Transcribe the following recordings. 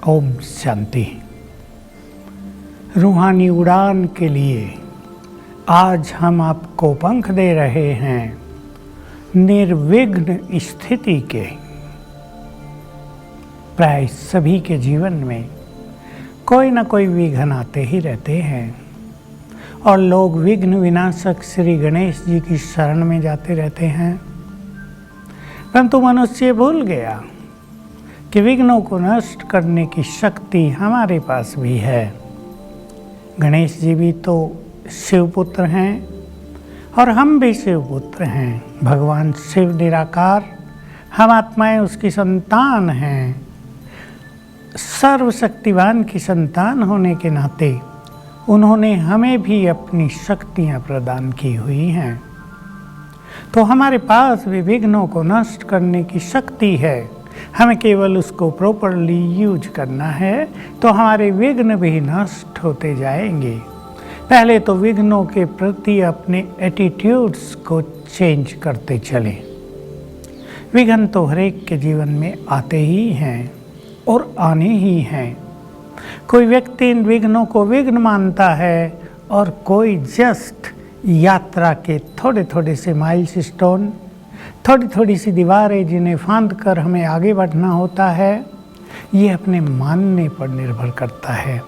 ओम शांति। रूहानी उड़ान के लिए आज हम आपको पंख दे रहे हैं निर्विघ्न स्थिति के। प्राय सभी के जीवन में कोई न कोई विघ्न आते ही रहते हैं और लोग विघ्न विनाशक श्री गणेश जी की शरण में जाते रहते हैं, परंतु मनुष्य भूल गया कि विघ्नों को नष्ट करने की शक्ति हमारे पास भी है। गणेश जी भी तो शिवपुत्र हैं और हम भी शिवपुत्र हैं। भगवान शिव निराकार, हम आत्माएं उसकी संतान हैं। सर्वशक्तिवान की संतान होने के नाते उन्होंने हमें भी अपनी शक्तियां प्रदान की हुई हैं, तो हमारे पास भी विघ्नों को नष्ट करने की शक्ति है। हमें केवल उसको प्रॉपरली यूज करना है तो हमारे विघ्न भी नष्ट होते जाएंगे। पहले तो विघ्नों के प्रति अपने एटीट्यूड्स को चेंज करते चलें। विघ्न तो हर एक के जीवन में आते ही हैं और आने ही हैं। कोई व्यक्ति इन विघ्नों को विघ्न मानता है और कोई जस्ट यात्रा के थोड़े थोड़े से माइल्स स्टोन, थोड़ी थोड़ी सी दीवारें जिन्हें फांद कर हमें आगे बढ़ना होता है। ये अपने मानने पर निर्भर करता है।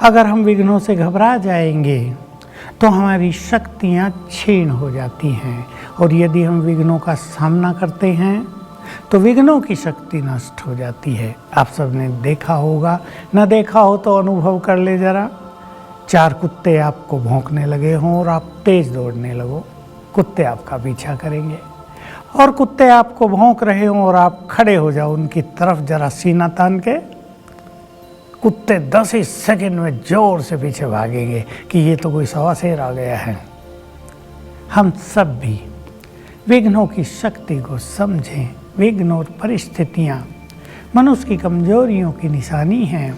अगर हम विघ्नों से घबरा जाएंगे तो हमारी शक्तियाँ क्षीण हो जाती हैं, और यदि हम विघ्नों का सामना करते हैं तो विघ्नों की शक्ति नष्ट हो जाती है। आप सबने देखा होगा, न देखा हो तो अनुभव कर ले जरा। 4 कुत्ते आपको भौंकने लगे हों और आप तेज दौड़ने लगो, कुत्ते आपका पीछा करेंगे। और कुत्ते आपको भौंक रहे हों और आप खड़े हो जाओ उनकी तरफ जरा सीना तान के, कुत्ते 10 ही सेकंड में जोर से पीछे भागेंगे कि ये तो कोई सवा शेर आ गया है। हम सब भी विघ्नों की शक्ति को समझें। विघ्न और परिस्थितियाँ मनुष्य की कमजोरियों की निशानी हैं।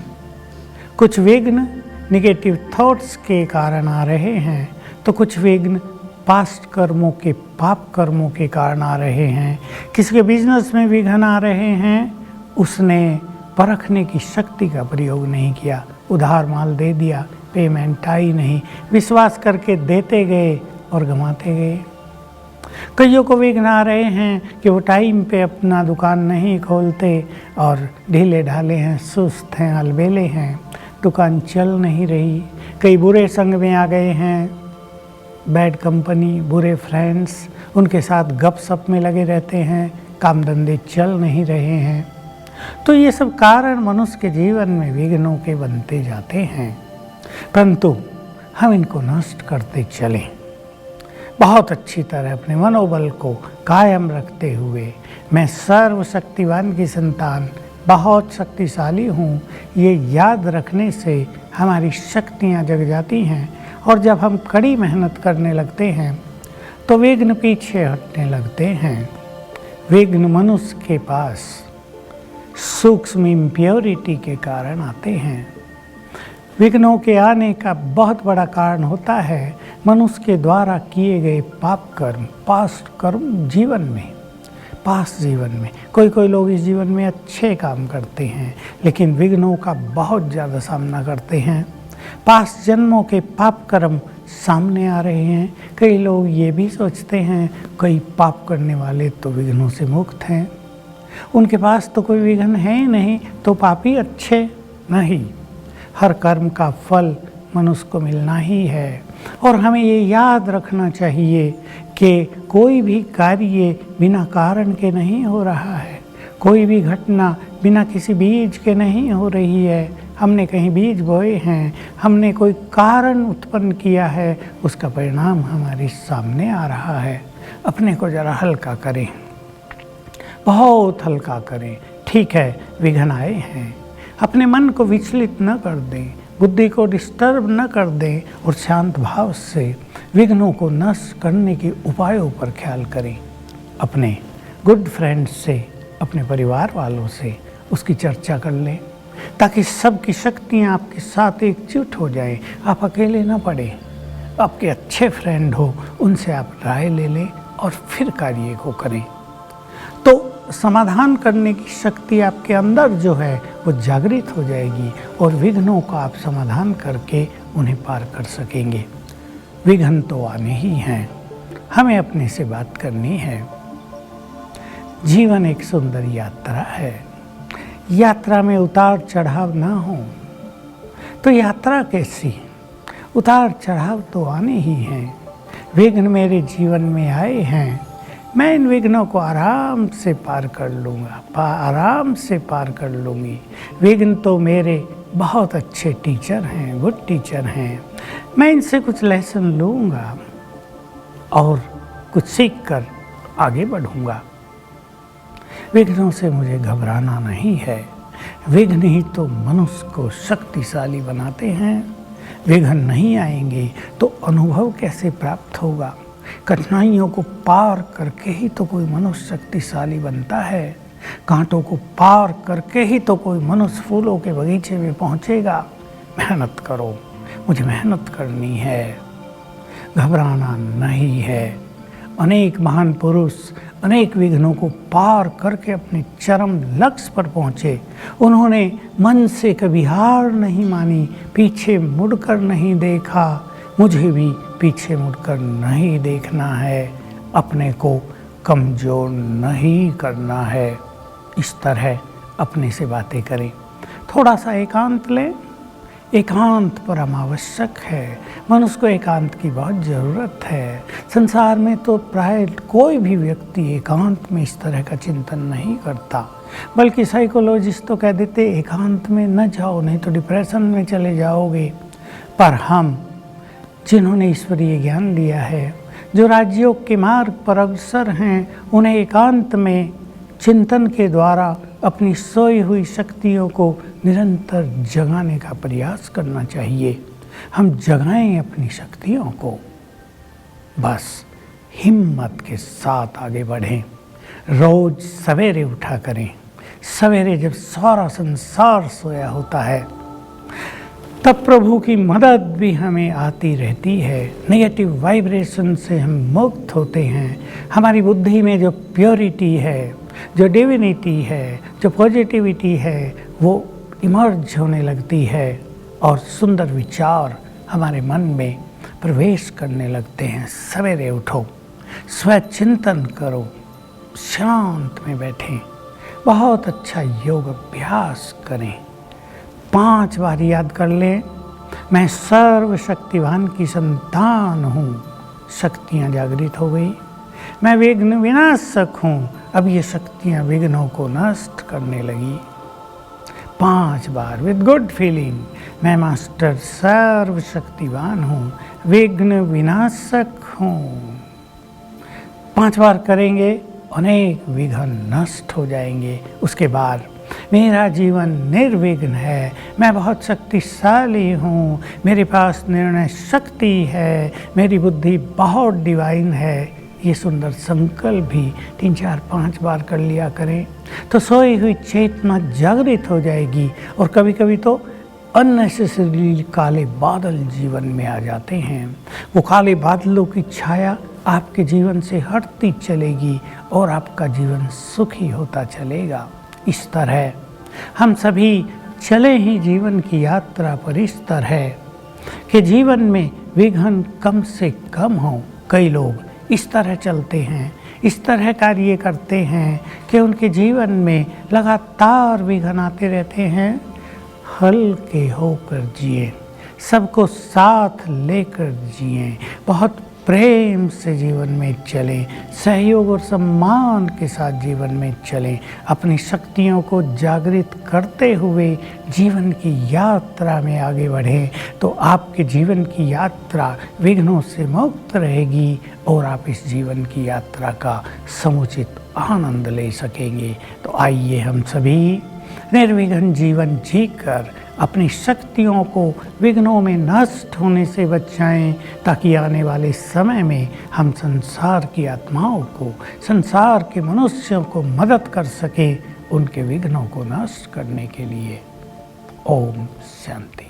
कुछ विघ्न निगेटिव थॉट्स के कारण आ रहे हैं तो कुछ विघ्न पास्ट कर्मों के, पाप कर्मों के कारण आ रहे हैं। किसी के बिजनेस में विघ्न आ रहे हैं, उसने परखने की शक्ति का प्रयोग नहीं किया, उधार माल दे दिया, पेमेंट आई नहीं, विश्वास करके देते गए और गंवाते गए। कईयों को विघ्न आ रहे हैं कि वो टाइम पे अपना दुकान नहीं खोलते और ढीले ढाले हैं, सुस्त हैं, अलबेले हैं, दुकान चल नहीं रही। कई बुरे संग में आ गए हैं, बैड कंपनी, बुरे फ्रेंड्स, उनके साथ गपशप में लगे रहते हैं, काम धंधे चल नहीं रहे हैं। तो ये सब कारण मनुष्य के जीवन में विघ्नों के बनते जाते हैं, परंतु हम इनको नष्ट करते चलें। बहुत अच्छी तरह अपने मनोबल को कायम रखते हुए, मैं सर्वशक्तिवान की संतान, बहुत शक्तिशाली हूँ, ये याद रखने से हमारी शक्तियाँ जग जाती हैं। और जब हम कड़ी मेहनत करने लगते हैं तो विघ्न पीछे हटने लगते हैं। विघ्न मनुष्य के पास सूक्ष्म इम्प्योरिटी के कारण आते हैं। विघ्नों के आने का बहुत बड़ा कारण होता है मनुष्य के द्वारा किए गए पाप कर्म, पास्ट कर्म जीवन में, पास्ट जीवन में। कोई लोग इस जीवन में अच्छे काम करते हैं लेकिन विघ्नों का बहुत ज़्यादा सामना करते हैं। पास्ट जन्मों के पाप कर्म सामने आ रहे हैं। कई लोग ये भी सोचते हैं कई पाप करने वाले तो विघ्नों से मुक्त हैं, उनके पास तो कोई विघ्न है ही नहीं, तो पापी अच्छे नहीं। हर कर्म का फल मनुष्य को मिलना ही है, और हमें ये याद रखना चाहिए कि कोई भी कार्य बिना कारण के नहीं हो रहा है, कोई भी घटना बिना किसी बीज के नहीं हो रही है। हमने कहीं बीज बोए हैं, हमने कोई कारण उत्पन्न किया है, उसका परिणाम हमारे सामने आ रहा है। अपने को ज़रा हल्का करें, बहुत हल्का करें। ठीक है, विघ्न आए हैं, अपने मन को विचलित न कर दें, बुद्धि को डिस्टर्ब न कर दें, और शांत भाव से विघ्नों को नष्ट करने के उपायों पर ख्याल करें। अपने गुड फ्रेंड्स से, अपने परिवार वालों से उसकी चर्चा कर लें ताकि सबकी शक्तियाँ आपके साथ एकजुट हो जाएं, आप अकेले ना पड़े। आपके अच्छे फ्रेंड हो, उनसे आप राय ले लें और फिर कार्य को करें। तो समाधान करने की शक्ति आपके अंदर जो है वो जागृत हो जाएगी और विघ्नों का आप समाधान करके उन्हें पार कर सकेंगे। विघ्न तो आने ही हैं, हमें अपने से बात करनी है। जीवन एक सुंदर यात्रा है, यात्रा में उतार चढ़ाव ना हो तो यात्रा कैसी? उतार चढ़ाव तो आने ही हैं। विघ्न मेरे जीवन में आए हैं, मैं इन विघ्नों को आराम से पार कर लूँगा, आराम से पार कर लूँगी। विघ्न तो मेरे बहुत अच्छे टीचर हैं, गुड टीचर हैं। मैं इनसे कुछ लेसन लूँगा और कुछ सीख कर आगे बढ़ूँगा। विघ्नों से मुझे घबराना नहीं है। विघ्न ही तो मनुष्य को शक्तिशाली बनाते हैं। विघ्न नहीं आएंगे तो अनुभव कैसे प्राप्त होगा? कठिनाइयों को पार करके ही तो कोई मनुष्य शक्तिशाली बनता है। कांटों को पार करके ही तो कोई मनुष्य फूलों के बगीचे में पहुंचेगा। मेहनत करो, मुझे मेहनत करनी है, घबराना नहीं है। अनेक महान पुरुष अनेक विघ्नों को पार करके अपने चरम लक्ष्य पर पहुँचे। उन्होंने मन से कभी हार नहीं मानी, पीछे मुड़कर नहीं देखा। मुझे भी पीछे मुड़कर नहीं देखना है, अपने को कमज़ोर नहीं करना है। इस तरह अपने से बातें करें। थोड़ा सा एकांत लें। एकांत परम आवश्यक है। मनुष्य को एकांत की बहुत ज़रूरत है। संसार में तो प्राय कोई भी व्यक्ति एकांत में इस तरह का चिंतन नहीं करता, बल्कि साइकोलॉजिस्ट तो कह देते एकांत में न जाओ, नहीं तो डिप्रेशन में चले जाओगे। पर हम जिन्होंने ईश्वरीय ज्ञान लिया है, जो राजयोग के मार्ग पर अग्रसर हैं, उन्हें एकांत में चिंतन के द्वारा अपनी सोई हुई शक्तियों को निरंतर जगाने का प्रयास करना चाहिए। हम जगाएं अपनी शक्तियों को, बस हिम्मत के साथ आगे बढ़ें। रोज सवेरे उठा करें। सवेरे जब सारा संसार सोया होता है तब प्रभु की मदद भी हमें आती रहती है। नेगेटिव वाइब्रेशन से हम मुक्त होते हैं। हमारी बुद्धि में जो प्योरिटी है, जो डिविनिटी है, जो पॉजिटिविटी है, वो इमर्ज होने लगती है और सुंदर विचार हमारे मन में प्रवेश करने लगते हैं। सवेरे उठो, स्वचिंतन करो, शांत में बैठें, बहुत अच्छा योग अभ्यास करें। 5 बार याद कर लें, मैं सर्वशक्तिवान की संतान हूँ। शक्तियाँ जागृत हो गई। मैं विघ्न विनाशक हूँ। अब ये शक्तियाँ विघ्नों को नष्ट करने लगी। 5 बार विद गुड फीलिंग, मैं मास्टर सर्वशक्तिवान हूँ, विघ्न विनाशक हूँ। 5 बार करेंगे, अनेक विघ्न नष्ट हो जाएंगे। उसके बाद मेरा जीवन निर्विघ्न है, मैं बहुत शक्तिशाली हूँ, मेरे पास निर्णय शक्ति है, मेरी बुद्धि बहुत डिवाइन है। ये सुंदर संकल्प भी 3, 4, 5 बार कर लिया करें तो सोई हुई चेतना जागृत हो जाएगी। और कभी कभी तो अननेसेसरी काले बादल जीवन में आ जाते हैं। वो काले बादलों की छाया आपके जीवन से हटती चलेगी और आपका जीवन सुखी होता चलेगा। इस तरह हम सभी चले ही जीवन की यात्रा पर इस तरह कि जीवन में विघ्न कम से कम हो। कई लोग इस तरह चलते हैं, इस तरह कार्य करते हैं कि उनके जीवन में लगातार विघ्न आते रहते हैं। हल्के होकर जिए, सबको साथ लेकर जिए, बहुत प्रेम से जीवन में चलें, सहयोग और सम्मान के साथ जीवन में चलें। अपनी शक्तियों को जागृत करते हुए जीवन की यात्रा में आगे बढ़ें तो आपके जीवन की यात्रा विघ्नों से मुक्त रहेगी और आप इस जीवन की यात्रा का समुचित आनंद ले सकेंगे। तो आइए हम सभी निर्विघ्न जीवन जीकर अपनी शक्तियों को विघ्नों में नष्ट होने से बचाएं, ताकि आने वाले समय में हम संसार की आत्माओं को, संसार के मनुष्यों को मदद कर सकें उनके विघ्नों को नष्ट करने के लिए। ओम शांति।